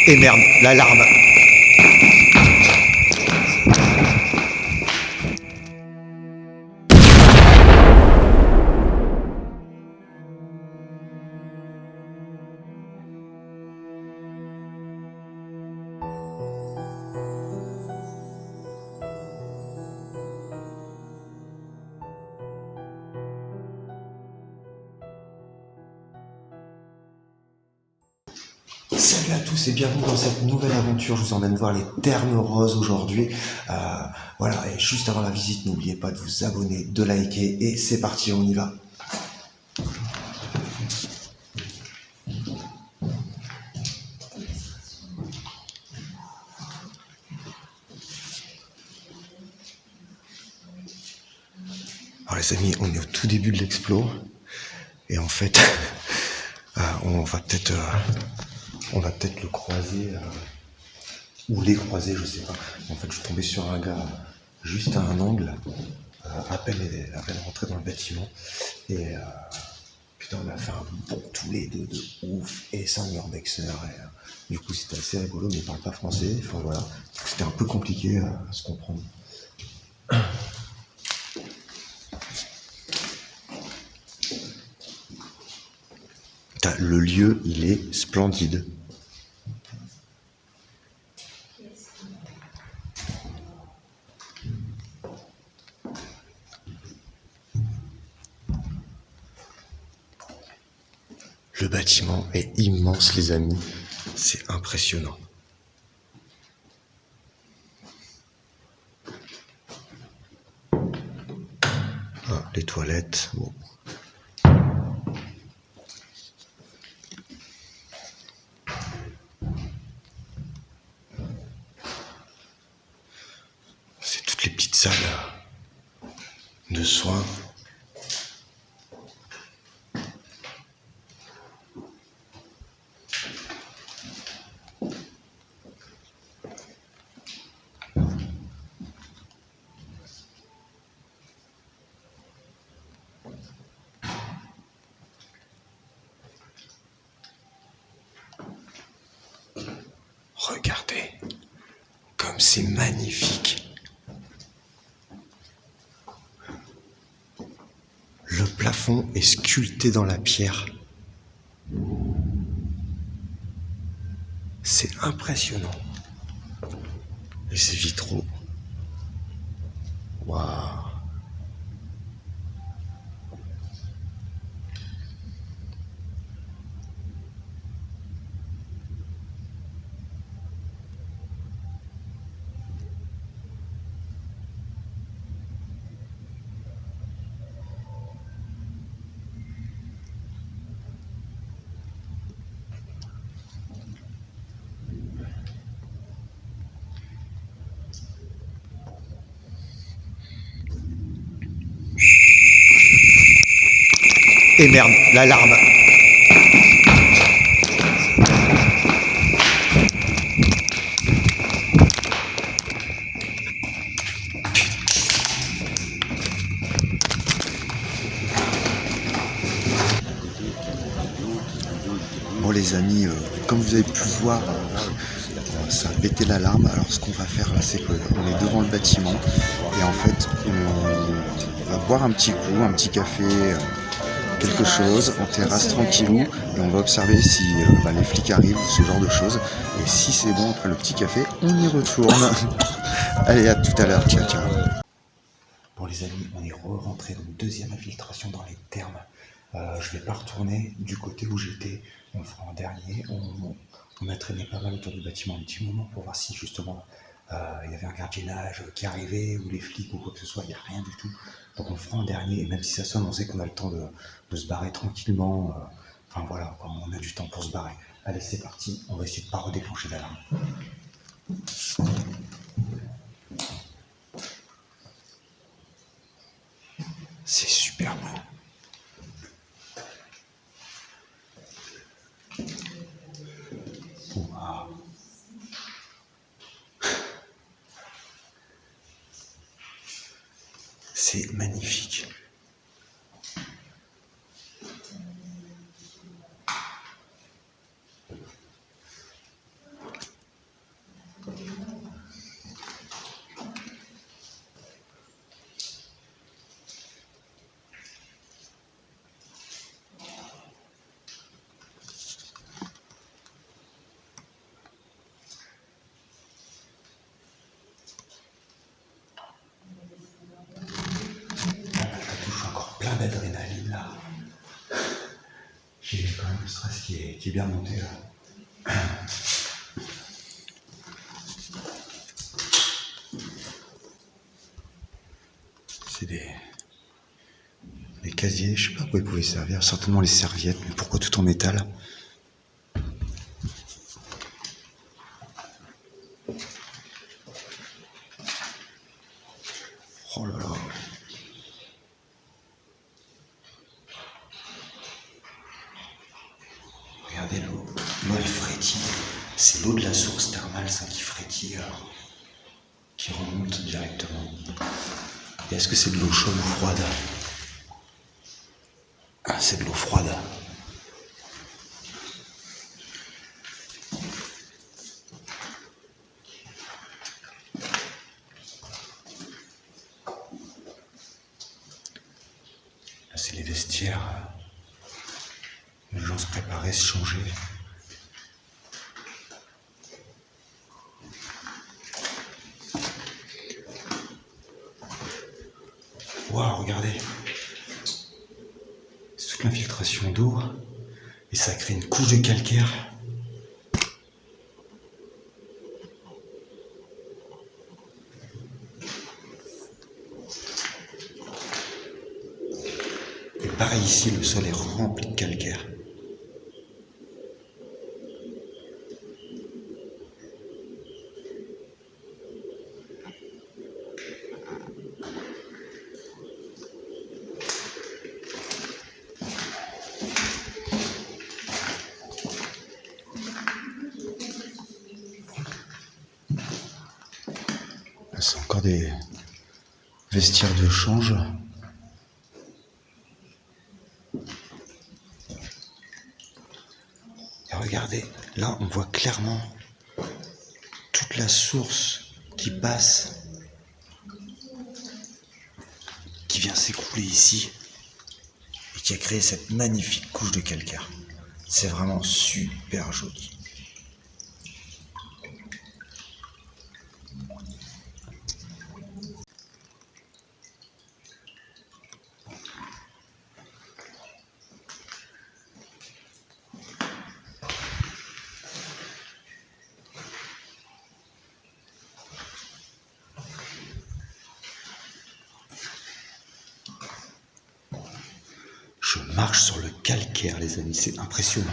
Et merde, l'alarme. Salut à tous et bienvenue dans cette nouvelle aventure. Je vous emmène voir les Thermes Roses aujourd'hui. Voilà, et juste avant la visite, n'oubliez pas de vous abonner, de liker et c'est parti, on y va. Alors les amis, on est au tout début de l'explo et en fait, on va peut-être le croiser ou les croiser, je sais pas. En fait, je suis tombé sur un gars juste à un angle, à peine rentré dans le bâtiment et putain, on a fait un bon tous les deux de ouf et c'est un urbexer. Du coup, c'était assez rigolo, mais il parle pas français. Enfin voilà, c'était un peu compliqué à se comprendre. Le lieu, il est splendide. Le bâtiment est immense, les amis. C'est impressionnant. Ah, les toilettes, bon. C'est toutes les petites salles de soins. Regardez, comme c'est magnifique. Le plafond est sculpté dans la pierre. C'est impressionnant. Et ces vitraux. Waouh. Et merde, l'alarme. Bon les amis, comme vous avez pu voir, ça a pété l'alarme. Alors ce qu'on va faire là, c'est qu'on est devant le bâtiment et en fait on va boire un petit coup, un petit café, quelque chose en terrasse tranquillou et on va observer si les flics arrivent, ce genre de choses. Et si c'est bon après le petit café, on y retourne. Allez, à tout à l'heure, ciao ciao. Bon les amis, on est rentré dans une deuxième infiltration dans les thermes. Je vais pas retourner du côté où j'étais, on le fera en dernier. On a traîné pas mal autour du bâtiment un petit moment pour voir si justement il y avait un gardiennage qui arrivait ou les flics ou quoi que ce soit, il n'y a rien du tout. Donc on le fera en dernier et même si ça sonne, on sait qu'on a le temps de se barrer tranquillement. Enfin voilà, on a du temps pour se barrer. Allez, c'est parti, on va essayer de pas redéclencher l'alarme. C'est super beau. Wow. C'est magnifique. Je suis encore plein d'adrénaline là. J'ai quand même le stress qui est bien monté là. C'est des casiers, je sais pas à quoi ils pouvaient servir, certainement les serviettes, mais pourquoi tout en métal? Oh là là. Regardez l'eau, elle frétille. C'est l'eau de la source thermale, ça, qui frétille, qui remonte directement. Et est-ce que c'est de l'eau chaude ou froide? Ah, c'est de l'eau froide. Là, c'est les vestiaires. Les gens se préparaient, se changer. Waouh, regardez. C'est toute l'infiltration d'eau. Et ça crée une couche de calcaire. Et pareil ici, le sol est rempli de calcaire. C'est encore des vestiaires de change. Et regardez, là on voit clairement toute la source qui passe, qui vient s'écouler ici et qui a créé cette magnifique couche de calcaire. C'est vraiment super joli. Je marche sur le calcaire, les amis, c'est impressionnant.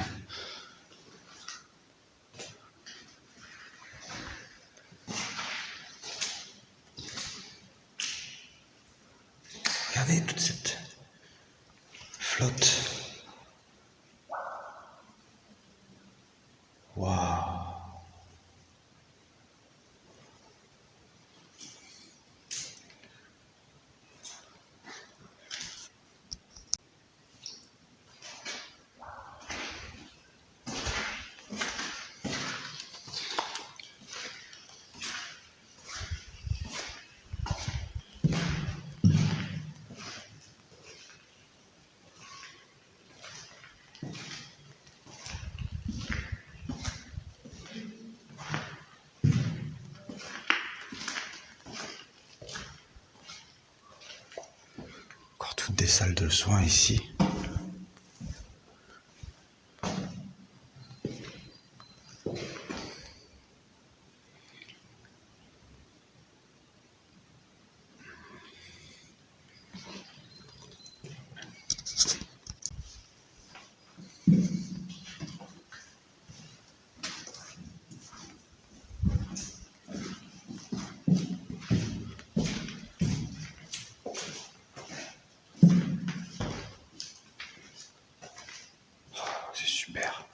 Regardez toute cette flotte. Waouh! Encore toutes des salles de soins ici. C'est super.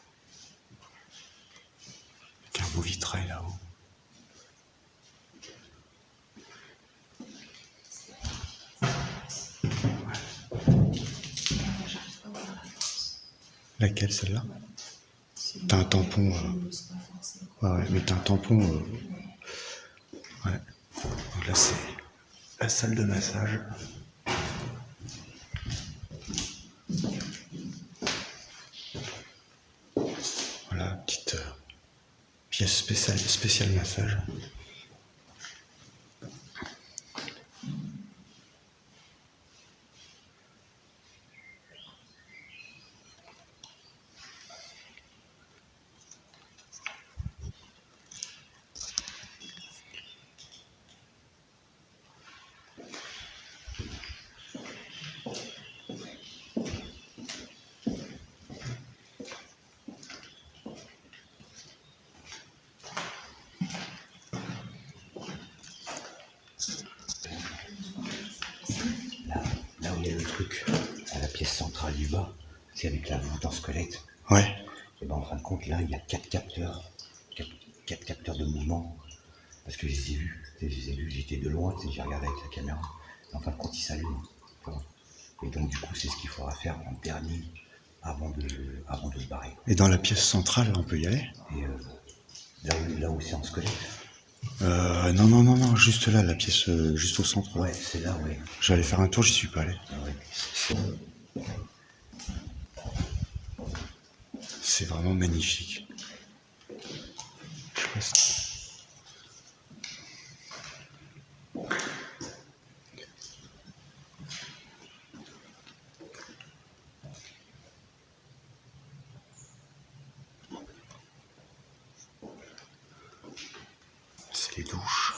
Avec un beau vitrail là-haut. Laquelle, celle-là? T'as un tampon. Ouais, mais t'as un tampon Ouais. Donc là, c'est la salle de massage. Voilà, petite pièce spéciale massage. Là où il y a le truc, à la pièce centrale du bas, c'est avec la voûte en squelette. Ouais. Et ben en fin de compte, là, il y a 4 capteurs. 4 capteurs de mouvement. Parce que je les ai vus, j'étais de loin, j'ai regardé avec la caméra. Et en fin de compte, ils s'allument. Voilà. Et donc, du coup, c'est ce qu'il faudra faire en dernier avant de se barrer. Et dans la pièce centrale, on peut y aller? Et là où c'est en squelette. Non, juste là, la pièce juste au centre. Ouais, c'est là, ouais. J'allais faire un tour, j'y suis pas allé. Ouais. C'est vraiment magnifique. Je sais pas si- C'est les douches.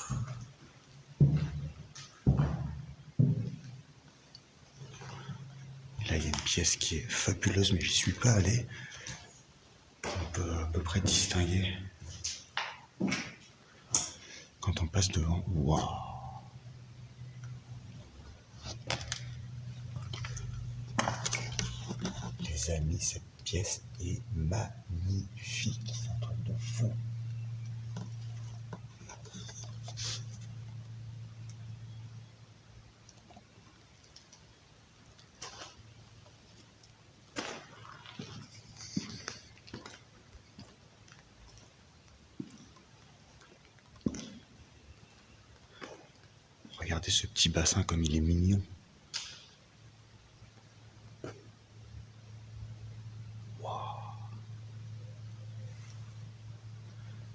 Là, il y a une pièce qui est fabuleuse, mais j'y suis pas allé. On peut à peu près distinguer quand on passe devant. Waouh! Les amis, cette pièce est magnifique. C'est un truc de fou. Regardez ce petit bassin comme il est mignon.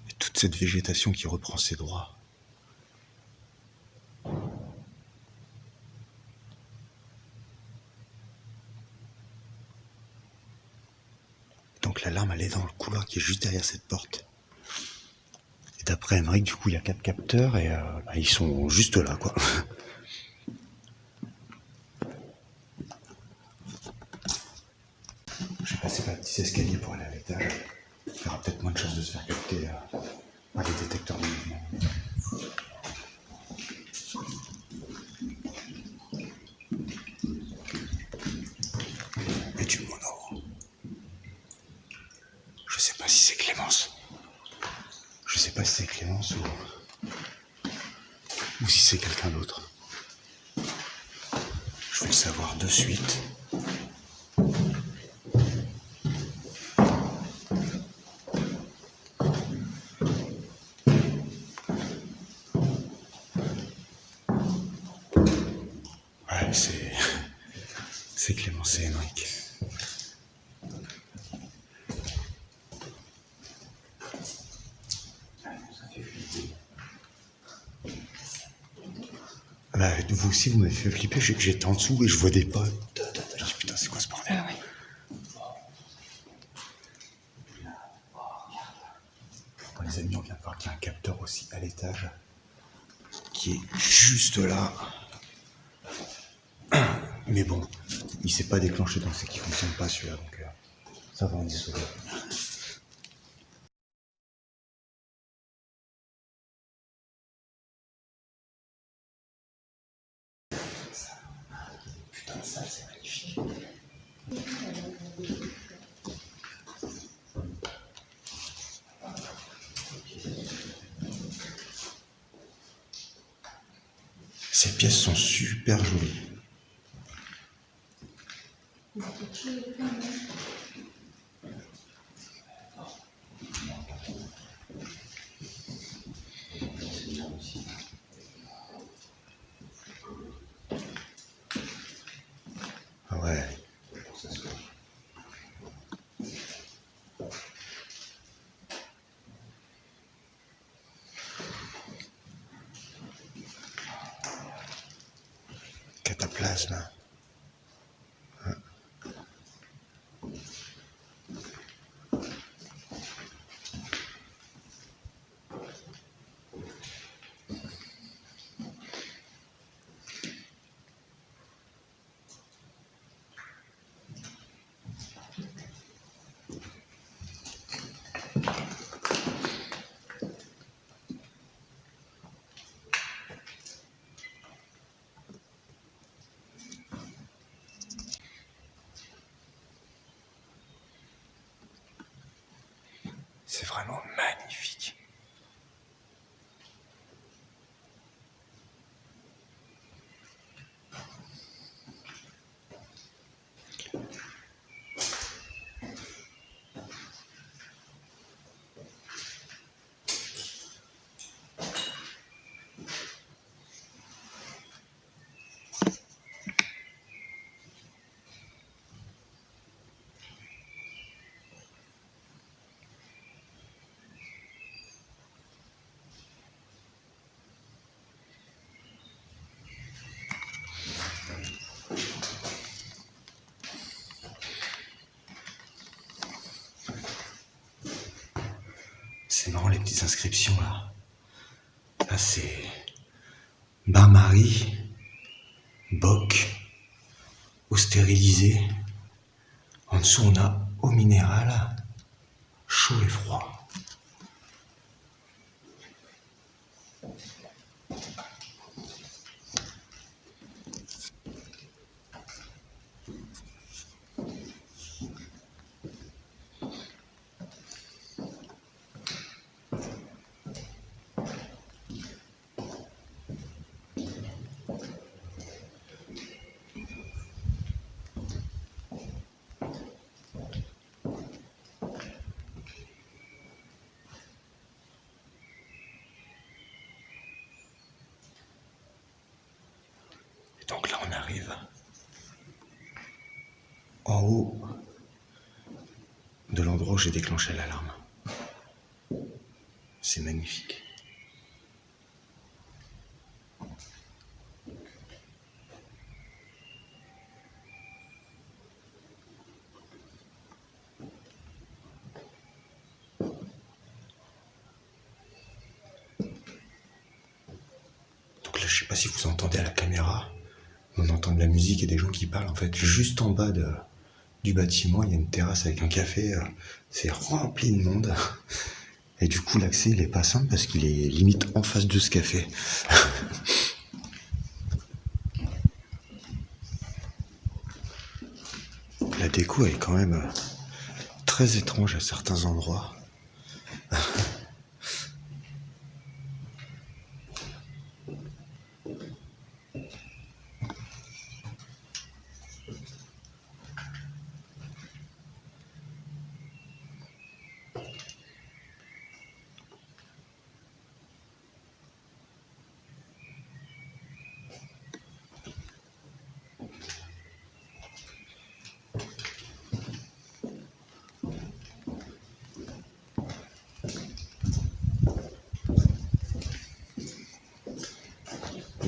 Et toute cette végétation qui reprend ses droits. Donc l'alarme, elle est dans le couloir qui est juste derrière cette porte. Et d'après Emmerich, du coup, il y a 4 capteurs et ils sont juste là, quoi. Je vais passer par les petits escaliers pour aller à l'étage. Il y aura peut-être moins de chances de se faire capter par les détecteurs de mouvement. Et du mono. Je sais pas si c'est Clémence. Je sais pas si c'est Clémence ou si c'est quelqu'un d'autre. Je vais le savoir de suite. Ouais, c'est Clémence et Emmerich. Bah, vous aussi, vous m'avez fait flipper. J'étais en dessous et je vois des pas. Je dis putain, c'est quoi ce bordel? Ah ouais. Bon, les amis, on vient de voir qu'il y a un capteur aussi à l'étage qui est juste là. Mais bon, il s'est pas déclenché, donc c'est qu'il fonctionne pas celui-là. Donc ça va, on est sauvé. Putain, ça c'est magnifique. Ces pièces sont super jolies. gaz là. C'est vraiment magnifique. C'est marrant les petites inscriptions là. Là c'est bain-marie, boc, eau stérilisée. En dessous on a eau minérale, chaud et froid. Et donc là on arrive en haut de l'endroit où j'ai déclenché l'alarme. C'est magnifique. Donc là je sais pas si vous entendez à la caméra, on entend de la musique et des gens qui parlent. En fait juste en bas du bâtiment il y a une terrasse avec un café, c'est rempli de monde. Et du coup l'accès il est pas simple parce qu'il est limite en face de ce café. La déco elle est quand même très étrange à certains endroits.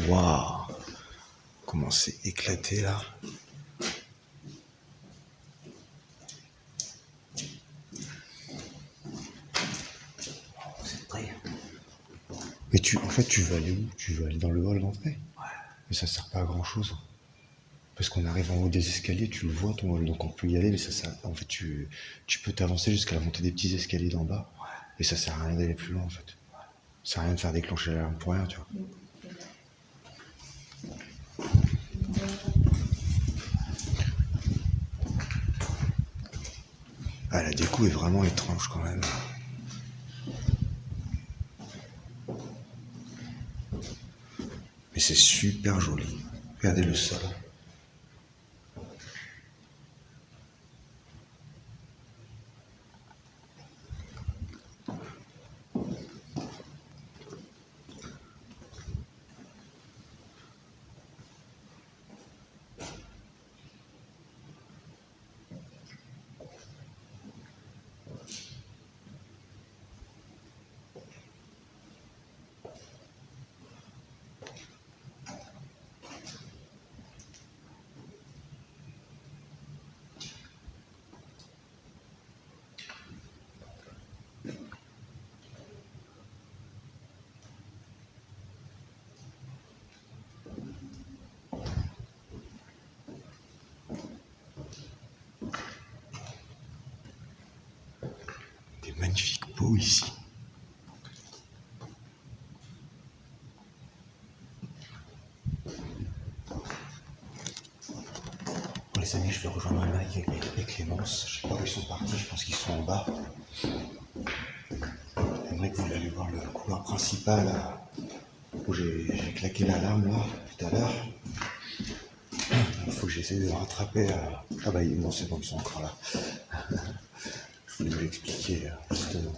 Waouh, comment c'est éclaté là. C'est prêt. Mais en fait, tu veux aller où? Tu veux aller dans le hall d'entrée? Ouais. Mais ça sert pas à grand chose. Parce qu'on arrive en haut des escaliers, tu le vois ton hall, donc on peut y aller, mais ça sert. En fait, tu peux t'avancer jusqu'à la montée des petits escaliers d'en bas. Ouais. Et ça sert à rien d'aller plus loin en fait. Ça sert à rien de faire déclencher l'alarme pour rien, tu vois. Ah, la déco est vraiment étrange quand même. Mais c'est super joli. Regardez le sol. magnifique peau ici. Bon, les amis, je vais rejoindre Mike et Clémence. Je sais pas où ils sont partis, je pense qu'ils sont en bas. J'aimerais que vous alliez voir le couloir principal où j'ai claqué l'alarme là, tout à l'heure. Il faut que j'essaie de le rattraper. Ah bah non, c'est bon, ils sont encore là. Je voulais vous l'expliquer justement.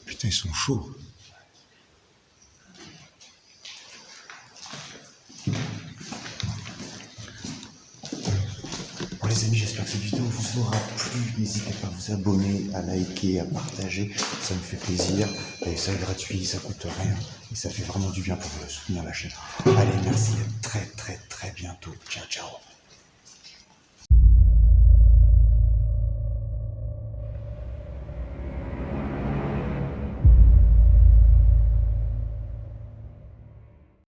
Putain, ils sont chauds. Bon les amis, j'espère que cette vidéo vous aura plu. N'hésitez pas à vous abonner, à liker, à partager. Ça me fait plaisir. Et c'est gratuit, ça coûte rien. Et ça fait vraiment du bien pour soutenir la chaîne. Allez, merci. À très bientôt. Ciao, ciao.